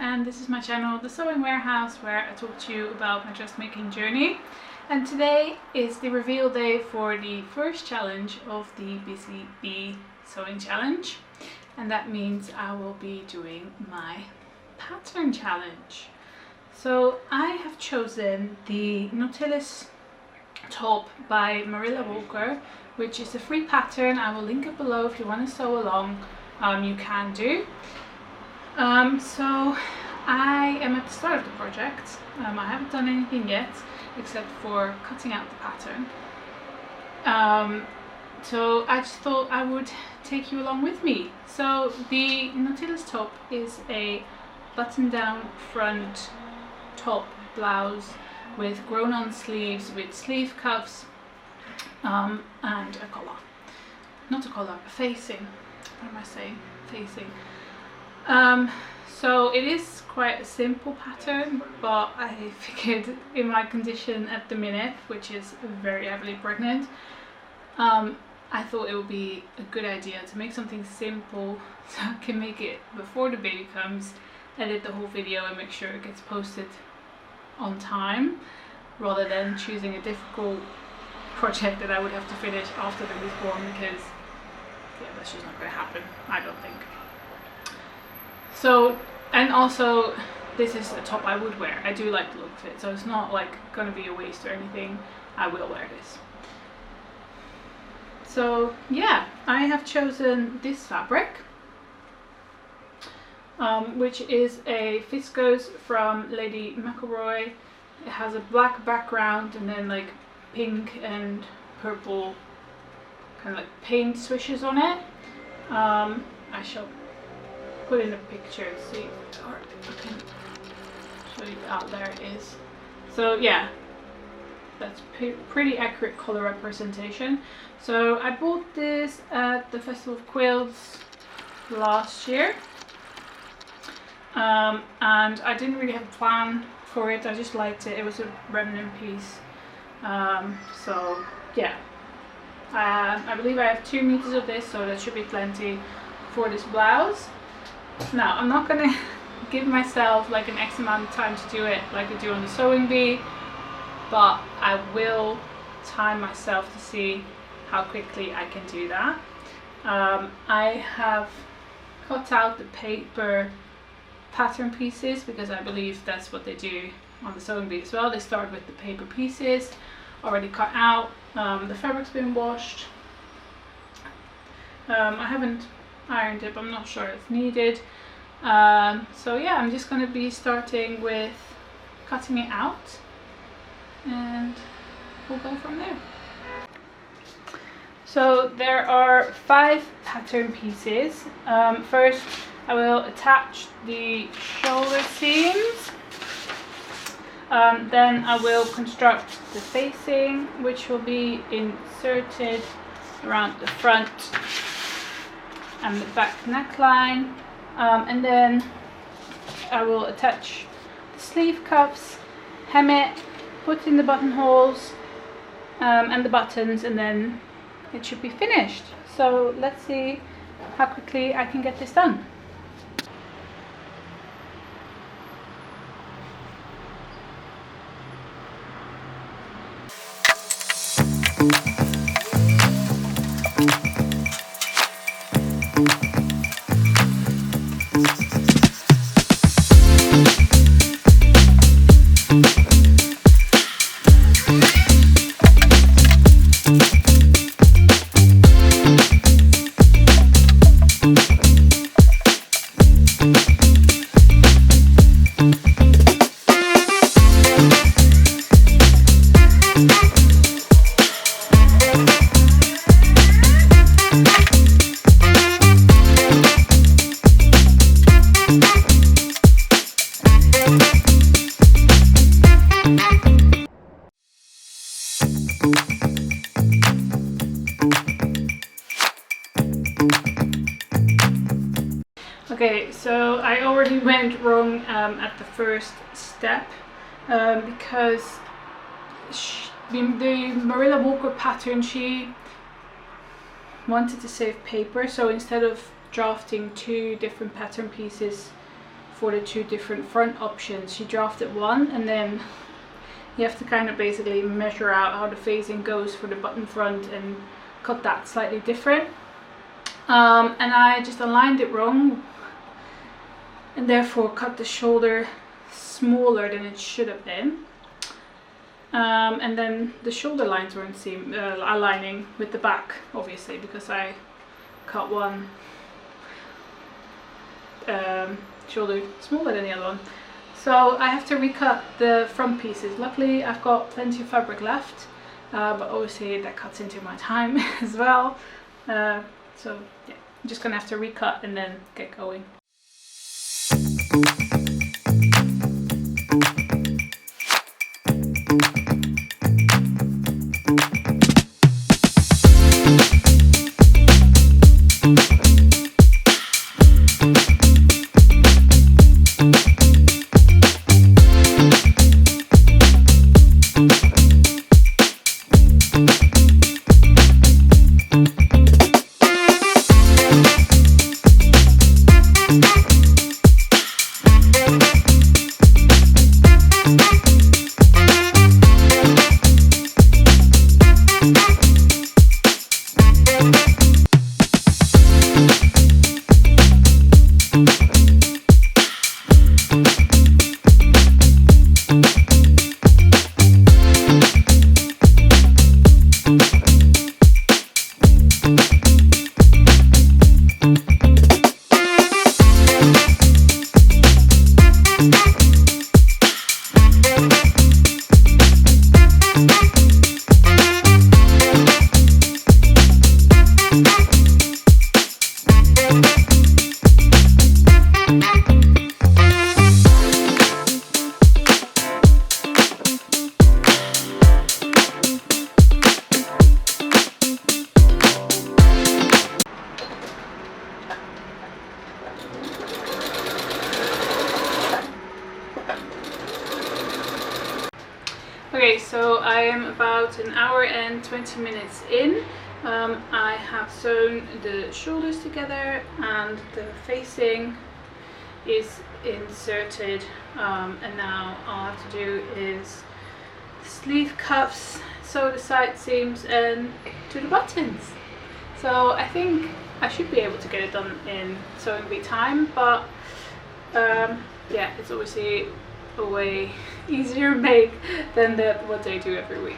And this is my channel, The Sewing Warehouse, where I talk to you about my dressmaking journey. And today is the reveal day for the first challenge of the Busy Bee Sewing Challenge. And that means I will be doing my pattern challenge. So I have chosen the Nautilus top by Marilla Walker, which is a free pattern. I will link it below if you want to sew along. You can do. So I am at the start of the project. I haven't done anything yet except for cutting out the pattern. So I just thought I would take you along with me. So the Nautilus top is a button-down front top blouse with grown-on sleeves with sleeve cuffs and a collar. Not a collar, a facing. What am I saying? Facing. So it is quite a simple pattern, but I figured in my condition at the minute, which is very heavily pregnant, I thought it would be a good idea to make something simple so I can make it before the baby comes, edit the whole video and make sure it gets posted on time, rather than choosing a difficult project that I would have to finish after the baby's born, because yeah, that's just not going to happen, I don't think. So, and also this is a top I would wear. I do like the look of it, so it's not like gonna be a waste or anything. I will wear this. So yeah, I have chosen this fabric, which is a viscose from Lady McElroy. It has a black background and then like pink and purple kind of like paint swishes on it. I shall put in a picture, see, or I can show you. Out there it is. So yeah, that's pretty accurate color representation. So I bought this at the Festival of Quilts last year, and I didn't really have a plan for it. I just liked it. It was a remnant piece. So yeah, I believe I have 2 meters of this, so that should be plenty for this blouse. Now, I'm not going to give myself like an X amount of time to do it like I do on the Sewing Bee, but I will time myself to see how quickly I can do that. I have cut out the paper pattern pieces because I believe that's what they do on the Sewing Bee as well. They start with the paper pieces already cut out. The fabric's been washed. I haven't ironed it, but I'm not sure it's needed. So yeah, I'm just going to be starting with cutting it out and we'll go from there. So there are 5 pattern pieces. First I will attach the shoulder seams, then I will construct the facing, which will be inserted around the front and the back neckline, and then I will attach the sleeve cuffs, hem it, put in the buttonholes and the buttons, and then it should be finished. So let's see how quickly I can get this done. aligned wrong at the first step because the Marilla Walker pattern, she wanted to save paper, so instead of drafting 2 different pattern pieces for the 2 different front options, she drafted one, and then you have to kind of basically measure out how the facing goes for the button front and cut that slightly different. And I just aligned it wrong and therefore cut the shoulder smaller than it should have been. And then the shoulder lines weren't aligning with the back, obviously, because I cut one shoulder smaller than the other one. So I have to recut the front pieces. Luckily I've got plenty of fabric left, but obviously that cuts into my time as well. So yeah, I'm just gonna have to recut and then get going. Okay, so I am about an hour and 20 minutes in. I have sewn the shoulders together and the facing is inserted, and now all I have to do is sleeve cuffs, sew the side seams and do the buttons. So I think I should be able to get it done in sewing bee time, but yeah, it's obviously a way easier make than what I do every week.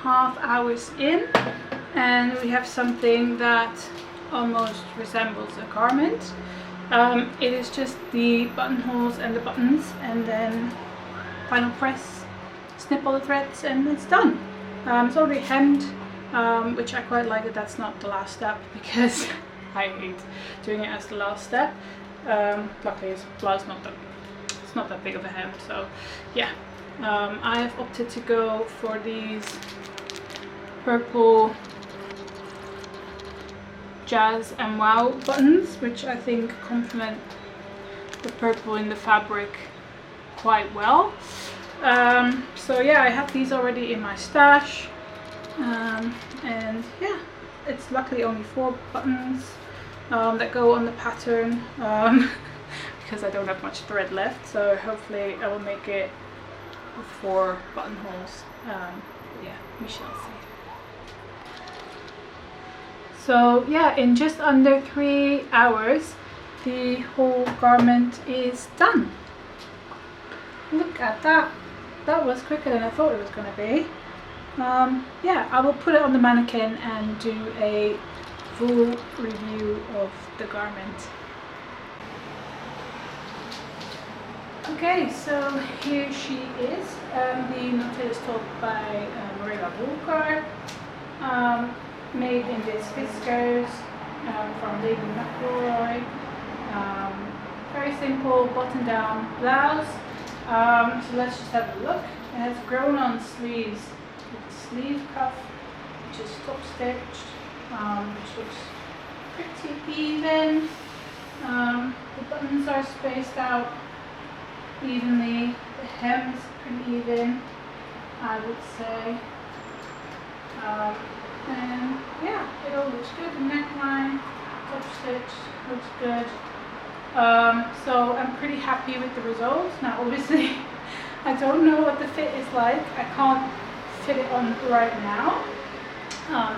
2.5 hours in, and we have something that almost resembles a garment. It is just the buttonholes and the buttons, and then final press, snip all the threads, and it's done. It's already hemmed, which I quite like that that's not the last step, because I hate doing it as the last step. Luckily it's blouse, it's not that big of a hem, so yeah. I have opted to go for these purple Jazz and Wow buttons, which I think complement the purple in the fabric quite well. So yeah, I have these already in my stash, and yeah, it's luckily only 4 buttons that go on the pattern, because I don't have much thread left, so hopefully I will make it with 4 buttonholes. Yeah, we shall see. So yeah, in just under 3 hours the whole garment is done. Look at that. That was quicker than I thought it was going to be. Yeah, I will put it on the mannequin and do a full review of the garment. Okay, so here she is, the Nautilus top by Marilla Walker. Made in this viscose from Lady McElroy. Very simple button down blouse. So let's just have a look. It has grown on sleeves with the sleeve cuff, which is top stitched, which looks pretty even. The buttons are spaced out evenly. The hem's pretty even, I would say. And yeah, it all looks good. The neckline, top stitch, looks good. So I'm pretty happy with the results. Now obviously I don't know what the fit is like. I can't fit it on right now.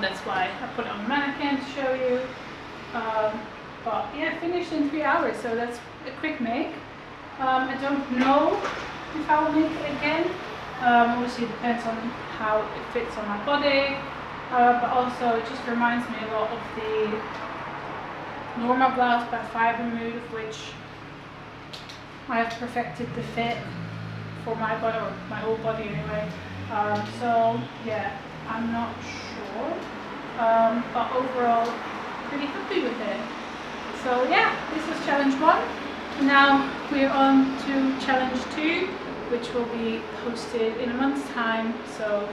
That's why I put it on the mannequin to show you. But yeah, finished in 3 hours, so that's a quick make. I don't know if I will make it again. Obviously it depends on how it fits on my body. But also it just reminds me a lot of the Norma blouse by Fiber Move, which I have perfected the fit for my body, or my whole body anyway. So yeah, I'm not sure, but overall pretty happy with it. So yeah, this was challenge 1. Now we're on to challenge 2, which will be posted in a month's time, so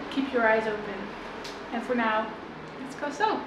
keep your eyes open. And for now, let's go sew.